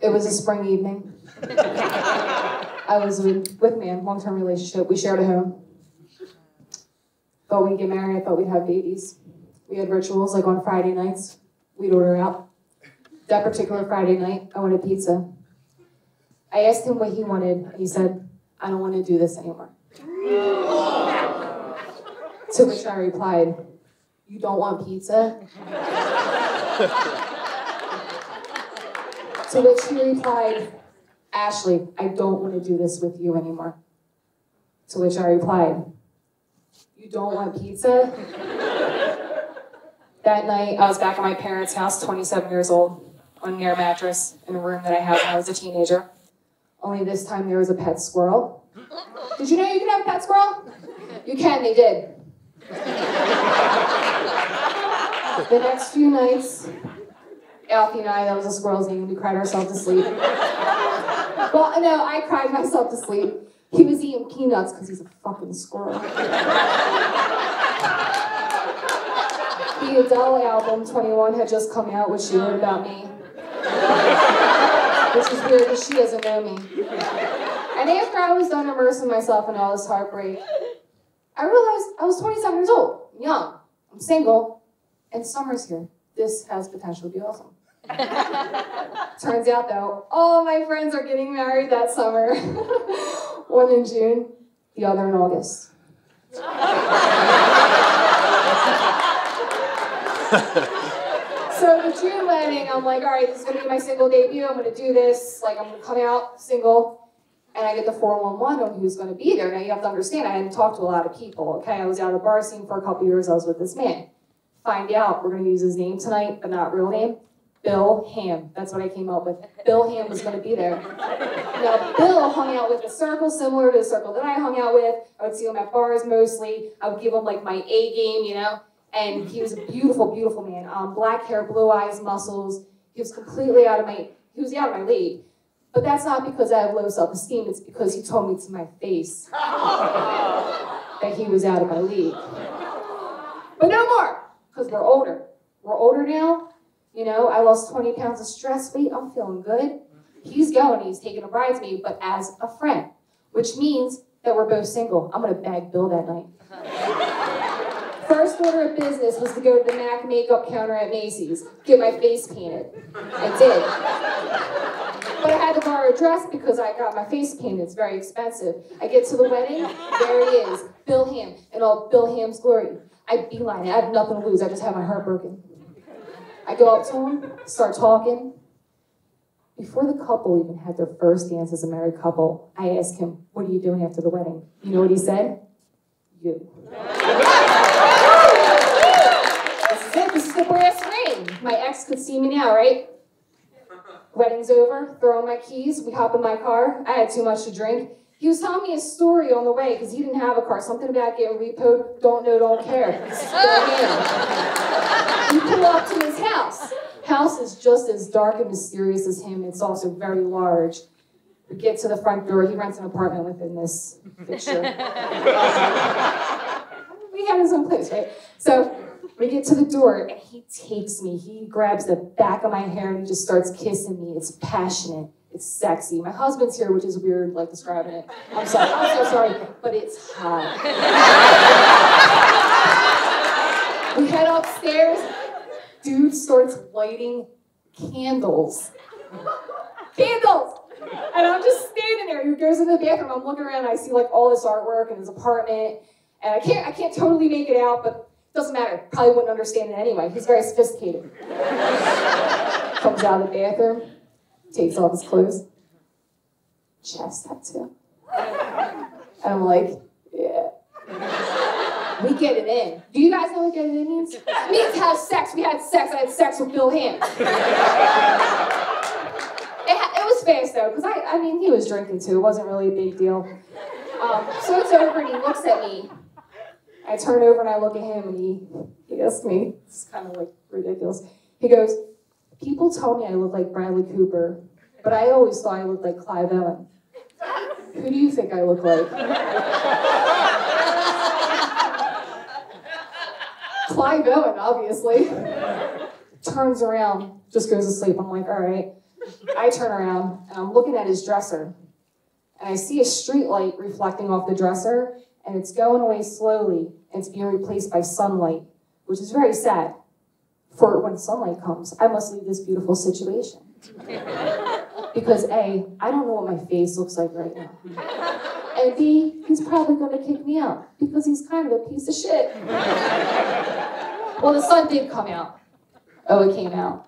It was a spring evening. I was with a man, long-term relationship. We shared a home. Thought we'd get married. I thought we'd have babies. We had rituals, like on Friday nights. We'd order out. That particular Friday night, I wanted pizza. I asked him what he wanted, and he said, I don't want to do this anymore. To which I replied, you don't want pizza? To which he replied, Ashley, I don't want to do this with you anymore. To which I replied, you don't want pizza? That night, I was back at my parents' house, 27 years old, on an air mattress in a room that I had when I was a teenager. Only this time there was a pet squirrel. Did you know you can have a pet squirrel? You can, they did. The next few nights, Alfie and I, that was a squirrel's name, we cried ourselves to sleep. Well, no, I cried myself to sleep. He was eating peanuts because he's a fucking squirrel. The Adele album, 21, had just come out, which she wrote about me. Which is weird because she doesn't know me. And after I was done immersing myself in all this heartbreak, I realized I was 27 years old, young, I'm single, and summer's here. This has potential to be awesome. Turns out though, all my friends are getting married that summer. One in June, the other in August. So the June wedding, I'm like, all right, this is gonna be my single debut. I'm gonna do this, like I'm gonna come out single, and I get the 411 on who's gonna be there. Now you have to understand, I hadn't talked to a lot of people, okay? I was out of the bar scene for a couple years, I was with this man. Find out, we're gonna use his name tonight, but not real name. Bill Ham, that's what I came up with. Bill Ham was gonna be there. Now, Bill hung out with a circle similar to the circle that I hung out with. I would see him at bars mostly. I would give him like my A game, you know? And he was a beautiful, beautiful man. Black hair, blue eyes, muscles. He was completely out of my league. But that's not because I have low self-esteem, it's because he told me to my face that he was out of my league. But no more, because we're older. We're older now. You know, I lost 20 pounds of stress weight. I'm feeling good. He's going, he's taking a bridesmaid, but as a friend, which means that we're both single. I'm gonna bag Bill that night. First order of business was to go to the MAC makeup counter at Macy's, get my face painted. I did. But I had to borrow a dress because I got my face painted. It's very expensive. I get to the wedding, there he is, Bill Ham, in all Bill Ham's glory. I beeline it, I have nothing to lose, I just have my heart broken. I go up to him, start talking. Before the couple even had their first dance as a married couple, I asked him, what are you doing after the wedding? You know what he said? You. This is the brass ring. My ex could see me now, right? Wedding's over, throw in my keys, we hop in my car. I had too much to drink. He was telling me a story on the way because he didn't have a car. Something about getting repoed, don't know, don't care. We pull up to his house. House is just as dark and mysterious as him. It's also very large. We get to the front door. He rents an apartment within this picture. We had his own place, right? So we get to the door, and he takes me. He grabs the back of my hair, and he just starts kissing me. It's passionate. It's sexy. My husband's here, which is weird, like describing it. I'm sorry. I'm so sorry, but it's hot. We head upstairs. Dude starts lighting candles. Candles! And I'm just standing there. He goes into the bathroom. I'm looking around. And I see like all this artwork in his apartment, and I can't totally make it out, but it doesn't matter. Probably wouldn't understand it anyway. He's very sophisticated. Comes out of the bathroom, takes off his clothes, chest tattoo. And I'm like, yeah. We get it in. Do you guys know what get it in means? It means have sex. We had sex. I had sex with Bill Ham. It was fast though, because I mean, he was drinking too. It wasn't really a big deal. So it's over and he looks at me. I turn over and I look at him and he asks me, it's kind of like ridiculous. He goes, people tell me I look like Bradley Cooper, but I always thought I looked like Clive Owen. Who do you think I look like? Clive Owen, obviously. Turns around, just goes to sleep. I'm like, all right. I turn around and I'm looking at his dresser and I see a street light reflecting off the dresser and it's going away slowly and it's being replaced by sunlight, which is very sad. For when sunlight comes, I must leave this beautiful situation. Because A, I don't know what my face looks like right now. And B, he's probably gonna kick me out because he's kind of a piece of shit. Well, the sun did come out. Oh, it came out.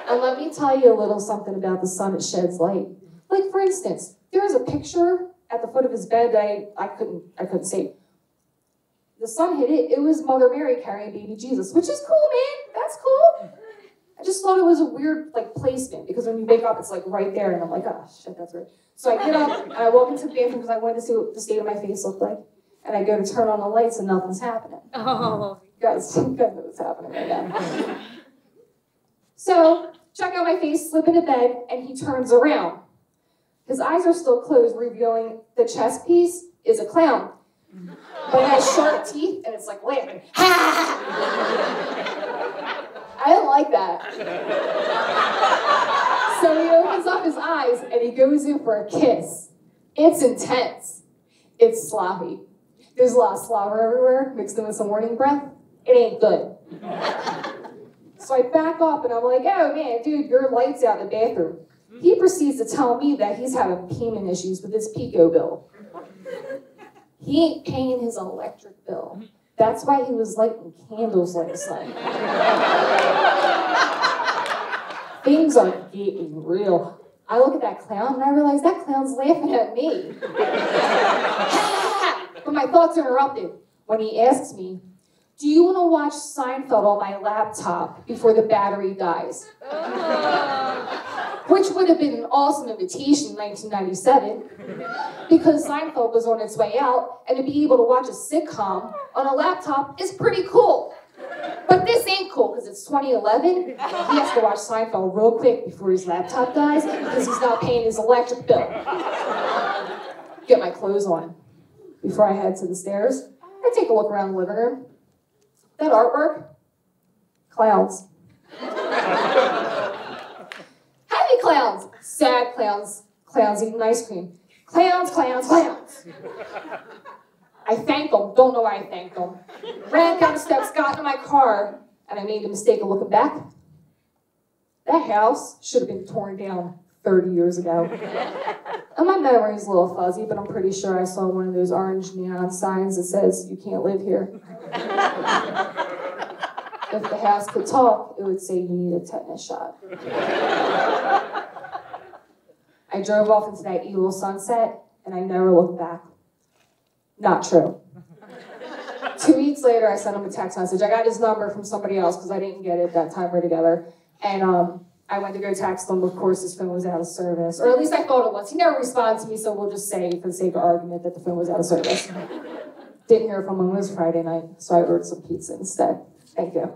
And let me tell you a little something about the sun. It sheds light. Like, for instance, there was a picture at the foot of his bed that I couldn't see. The sun hit it. It was Mother Mary carrying baby Jesus, which is cool, man. That's cool. I just thought it was a weird, like, placement because when you wake up, it's like right there, and I'm like, oh shit, that's weird. So I get up and I walk into the bathroom because I wanted to see what the state of my face looked like, and I go to turn on the lights and nothing's happening. Oh. You guys know what's happening right now. So check out my face, slip into bed, and he turns around. His eyes are still closed, revealing the chest piece is a clown. But it has sharp teeth, and it's like laughing. Ha! I didn't like that. So he opens up his eyes, and he goes in for a kiss. It's intense. It's sloppy. There's a lot of slobber everywhere, mixed in with some morning breath. It ain't good. So I back up, and I'm like, oh man, dude, your light's out in the bathroom. He proceeds to tell me that he's having payment issues with his Pico bill. He ain't paying his electric bill. That's why he was lighting candles last night. Things are getting real. I look at that clown and I realize that clown's laughing at me. But my thoughts are interrupted when he asks me, do you want to watch Seinfeld on my laptop before the battery dies? Which would have been an awesome invitation in 1997, because Seinfeld was on its way out, and to be able to watch a sitcom on a laptop is pretty cool. But this ain't cool, because it's 2011, he has to watch Seinfeld real quick before his laptop dies, because he's not paying his electric bill. Get my clothes on. Before I head to the stairs, I take a look around the living room. That artwork? Clowns. Happy clowns. Sad clowns. Clowns eating ice cream. Clowns, clowns, clowns. I thank them. Don't know why I thank them. Ran down the steps, got into my car, and I made the mistake of looking back. That house should have been torn down 30 years ago. And my memory's a little fuzzy, but I'm pretty sure I saw one of those orange neon signs that says, you can't live here. If the house could talk, it would say you need a tetanus shot. I drove off into that evil sunset, and I never looked back. Not true. 2 weeks later, I sent him a text message. I got his number from somebody else because I didn't get it that time we're together. And I went to go text him. Of course, his phone was out of service. Or at least I thought it was. He never responded to me, so we'll just say, for the sake of argument, that the phone was out of service. Didn't hear from him. It was Friday night, so I ordered some pizza instead. Thank you.